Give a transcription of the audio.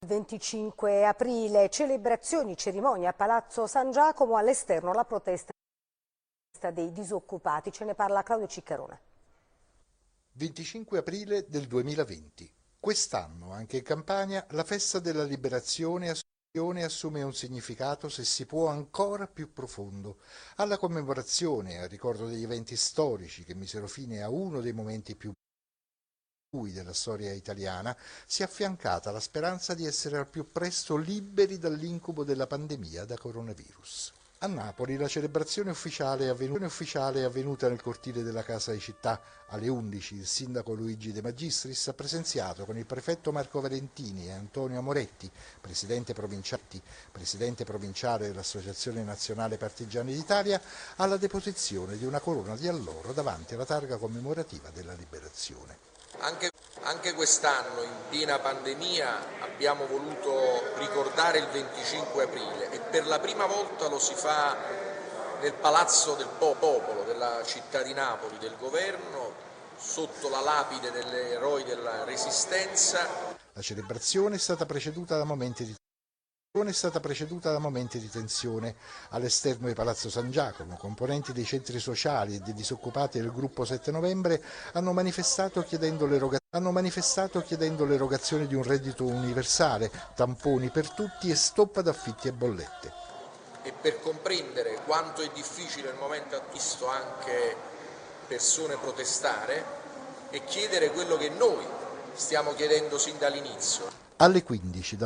25 aprile, celebrazioni, cerimonie a Palazzo San Giacomo, all'esterno la protesta dei disoccupati. Ce ne parla Claudio Ciccarone. 25 aprile del 2020. Quest'anno, anche in Campania, la festa della liberazione assume un significato, se si può, ancora più profondo. Alla commemorazione e al ricordo degli eventi storici che misero fine a uno dei momenti più bui della storia italiana, si è affiancata la speranza di essere al più presto liberi dall'incubo della pandemia da coronavirus. A Napoli la celebrazione ufficiale è avvenuta nel cortile della Casa di Città. Alle 11 il sindaco Luigi De Magistris ha presenziato con il prefetto Marco Valentini e Antonio Moretti, presidente provinciale dell'Associazione Nazionale Partigiani d'Italia, alla deposizione di una corona di alloro davanti alla targa commemorativa della liberazione. Anche quest'anno, in piena pandemia, abbiamo voluto ricordare il 25 aprile e per la prima volta lo si fa nel Palazzo del Popolo della città di Napoli, del governo, sotto la lapide degli eroi della Resistenza. La celebrazione è stata preceduta da momenti di tensione. All'esterno di Palazzo San Giacomo, componenti dei centri sociali e dei disoccupati del gruppo 7 novembre hanno manifestato chiedendo l'erogazione di un reddito universale, tamponi per tutti e stop ad affitti e bollette. E per comprendere quanto è difficile il momento, ha visto anche persone protestare e chiedere quello che noi stiamo chiedendo sin dall'inizio. Alle 15